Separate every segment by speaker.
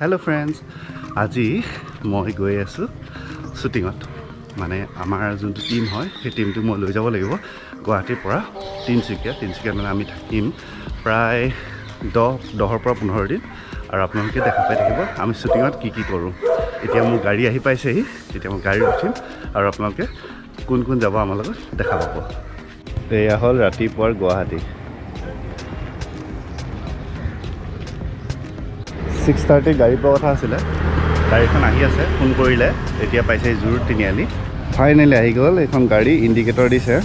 Speaker 1: Hello friends, আজি মই গৈ আছো শুটিংত মানে আমাৰ যোনটো টিম হয় সেই টিমটো মই লৈ যাব লাগিব গুৱাহাটীৰ পৰা তিনচুকীয়া মানে আমি থাকিম প্ৰায় 10ৰ পৰা 15 দিন আৰু আপোনালোকে দেখা পাই থাকিব আমি শুটিংত কি কৰোঁ এতিয়া মোৰ গাড়ী আহি পাইছেহি এতিয়া মই গাড়ী উঠিম আৰু আপোনালোকে কোন যাব আমাৰ লগত দেখা পাব এয়া হ'ল ৰাতিপুৱাৰ গুৱাহাটী 6:30 গাড়ী পোৱা কথা আছিলে গাড়ীখন আহি আছে ফোন কৰিলে এতিয়া পাইছে জোৰ তিনিআলি ফাইনেলি আহি গ'ল এখন গাড়ী ইণ্ডিকেটৰ দিছে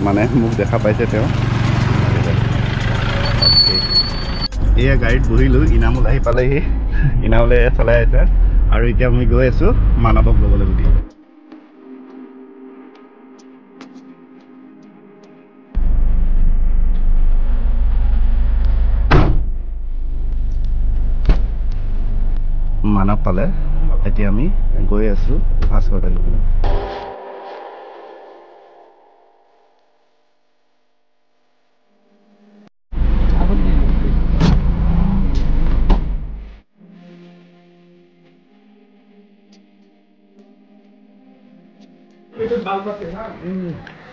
Speaker 1: মানে মোক দেখা পাইছে তেওঁ এয়া গাড়ীত বহিলোঁ ইনামুল আহি পালেহি ইনামুলে চলাই আছে আৰু এতিয়া মই গৈ আছোঁ মানৱক ল'বলৈ বুলি মানৱ পালে এতিয়া আমি গৈ আছোঁ ভাস্কৰ তালৈ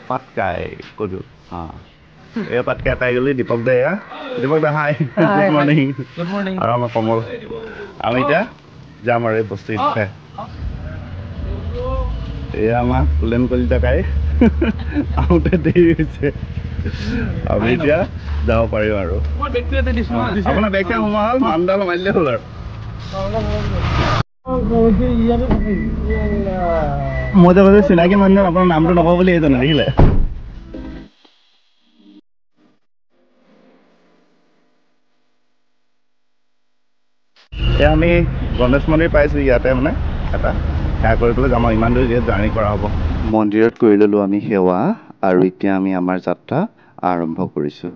Speaker 1: পাতকাই কৰো এই পাতকাই পাই গ'লি দীপক দা হাই গুড মৰ্ণিং আৰু আমাৰ কমল আমি এতিয়া যাম আৰু এই বস্তু এয়া আমাৰ কুলেন কলিতা কাই আহোঁতে দেৰি হৈছে আমি এতিয়া যাব পাৰিম আৰু আপোনাৰ বেগটা সোমোৱা হ'ল মানডাল মাৰিলে হ'ল আৰু মই যে কৈছোঁ চিনাকি মানুহ আপোনাৰ নামটো নকওঁ বুলি এইজন দেখিলে এতিয়া আমি গণেশ মন্দিৰ পাইছোঁ ইয়াতে মানে এটা সেৱা কৰি পেলাই যাম ইমান দূৰ যিহেতু জাৰ্ণি কৰা হ'ব মন্দিৰত কৰি ল'লোঁ আমি সেৱা আৰু এতিয়া আমি আমাৰ যাত্ৰা আৰম্ভ কৰিছোঁ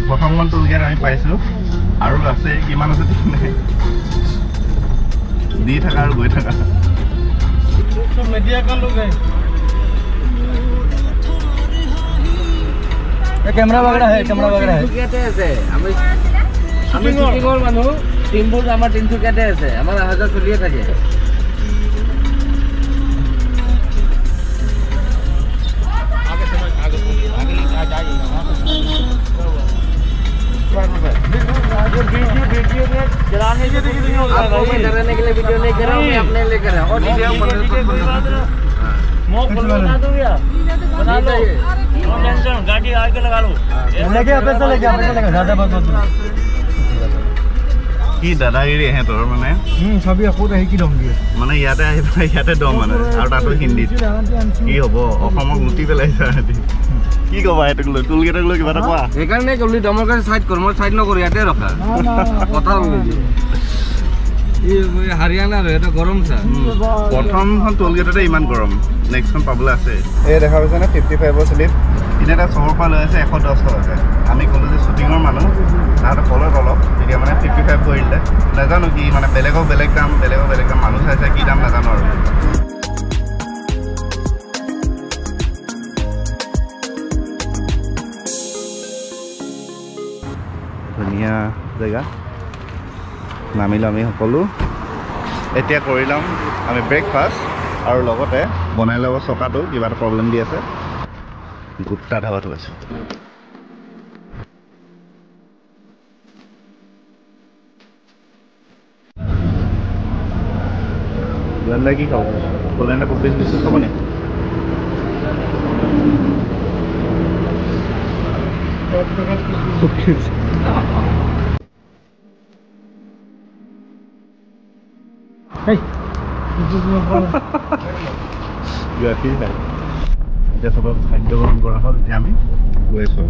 Speaker 1: প্ৰথমখন টুলগেট আমি পাইছোঁ আৰু আছে কিমান আছে ঠিক নাই দি থাকা আৰু গৈ থাকা
Speaker 2: कैमरा वगैरह है আমি শুটিংৰ মানুহ টিমবোৰ আমাৰ তিনচুকীয়াতে আছে আমাৰ আহাজা চলিয়ে থাকে आपको मैं डराने के लिए वीडियो नहीं कर रहा हूँ मैं अपने लिए कर रहा हूँ और बना दो गाड़ी आगे लगा लो लेके पैसा लेके ज़्यादा बहुत
Speaker 1: কি দাদাগিৰি এহেঁতৰ মানে
Speaker 2: সবই আকৌ কি দম দিয়ে
Speaker 1: মানে ইয়াতে আহি পেলাই ইয়াতে দম মানে আৰু তাতো হিন্দীত কি হ'ব অসমক লুটি পেলাইছে কি ক'বা এইটোক লৈ টুলগেটক লৈ কিবা এটা কোৱা
Speaker 2: সেইকাৰণে ক'লো দমৰ কাৰণে চাইড কৰ মই চাইড নকৰোঁ ইয়াতে ৰখা কথা হাৰিয়ানা আৰু এটা গৰম চা
Speaker 1: প্ৰথমখন টুলগেটতে ইমান গৰম নেক্সটখন পাবলৈ আছে এই দেখা পাইছেনে 55ৰ শ্লিপ এনে এটা চহৰৰ পৰা লৈ আছে 110 টকাকৈ আমি ক'লোঁ যে শ্বুটিঙৰ মানুহ তাহাঁতে ফলত অলপ তেতিয়া মানে 55 কৰি দিলে নাজানো কি মানে বেলেগৰ বেলেগ দাম মানুহ চাইছে কি দাম নাজানো আৰু ধুনীয়া জেগা নামিলোঁ আমি সকলো এতিয়া কৰি ল'ম আমি ব্ৰেকফাষ্ট আৰু লগতে বনাই ল'ব চকাটো কিবা এটা প্ৰব্লেম দি আছে গুপ্তা ধাবাটো আছোঁ জোৱানদাই কি খাব কলেণ্ডা খুব বেছি বেছি খাব নে গাখীৰ নাই এতিয়া চবক খাদ্য গ্ৰহণ কৰা হ'ল এতিয়া আমি গৈ আছোঁ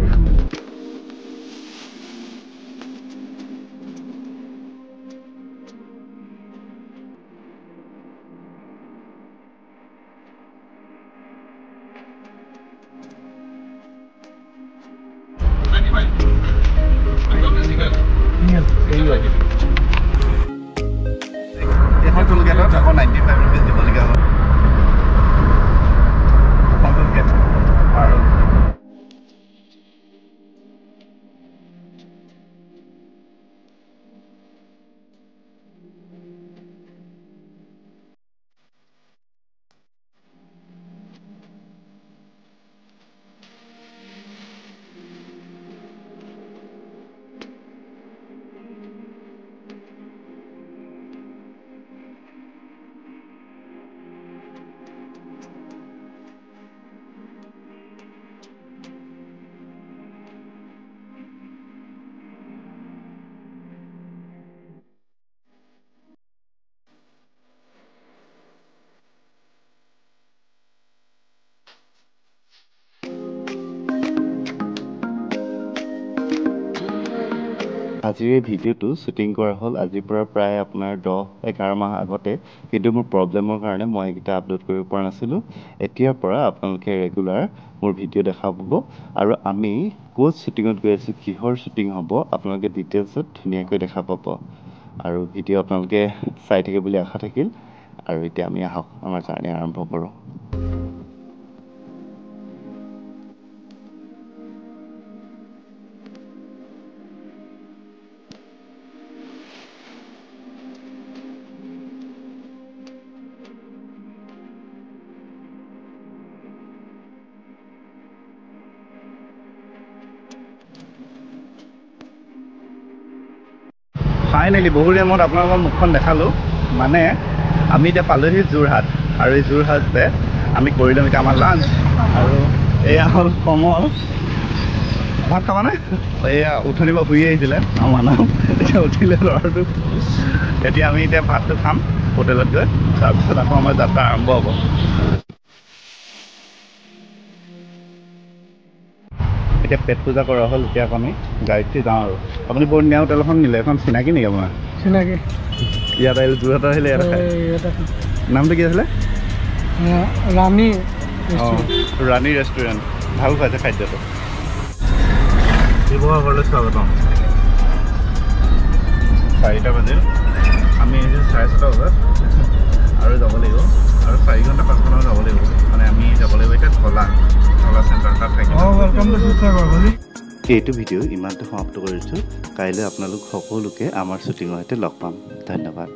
Speaker 1: আজিৰ এই ভিডিঅ'টো শ্বুটিং কৰা হ'ল আজিৰ পৰা প্ৰায় আপোনাৰ 10-11 মাহ আগতে, কিন্তু মোৰ প্ৰব্লেমৰ কাৰণে মই এইকেইটা আপলোড কৰিব পৰা নাছিলোঁ। এতিয়াৰ পৰা আপোনালোকে ৰেগুলাৰ মোৰ ভিডিঅ' দেখা পাব, আৰু আমি ক'ত শ্বুটিঙত গৈ আছোঁ, কিহৰ শ্বুটিং হ'ব, আপোনালোকে ডিটেইলছত ধুনীয়াকৈ দেখা পাব। আৰু ভিডিঅ' আপোনালোকে চাই থাকে বুলি আশা থাকিল। আৰু এতিয়া আমি আহক আমাৰ জাৰ্ণি আৰম্ভ কৰোঁ। ফাইনেলি বহু দিনৰ মূৰত আপোনালোকৰ মুখখন দেখালোঁ। মানে আমি এতিয়া পালোহি যোৰহাট, আৰু এই যোৰহাটতে আমি কৰি ল'ম এতিয়া আমাৰ লাঞ্চ। আৰু এয়া হ'ল কমল, ভাত খাবানে? এয়া উঠনিব শুই আহিছিলে আমাৰ নাম, এতিয়া উঠিলে ল'ৰাটো। এতিয়া আমি এতিয়া ভাতটো খাম হোটেলত গৈ, তাৰপিছত আকৌ আমাৰ যাত্ৰা আৰম্ভ হ'ব। এতিয়া পেট পূজা কৰা হ'ল, এতিয়া আকৌ আমি গাড়ীত যাওঁ। আৰু আপুনি বৰ ধুনীয়া হোটেল এখন নিলে, এখন চিনাকি নেকি আপোনাৰ?
Speaker 3: চিনাকি।
Speaker 1: ইয়াত আহিলে, যোৰহাটত আহিলে ইয়াত খায়। নামটো কি আছিলে?
Speaker 3: ৰাণী।
Speaker 1: অঁ, ৰাণী ৰেষ্টুৰেণ্ট। ভাল খুৱাইছে খাদ্যটো। শিৱসাগৰলৈ স্বাগতম। 4টা বাজিল, আমি আহিছোঁ 7:30 বজাত, আৰু যাব লাগিব, আৰু 4 ঘণ্টা 5 ঘণ্টা যাব লাগিব। মানে আমি যাব লাগিব এতিয়া ঢলা চেণ্টাৰ, তাত থাকিম। এইটো ভিডিঅ' ইমানতে সমাপ্ত কৰিছোঁ। কাইলৈ আপোনালোক সকলোকে আমাৰ শ্বুটিঙৰ সৈতে লগ পাম। ধন্যবাদ।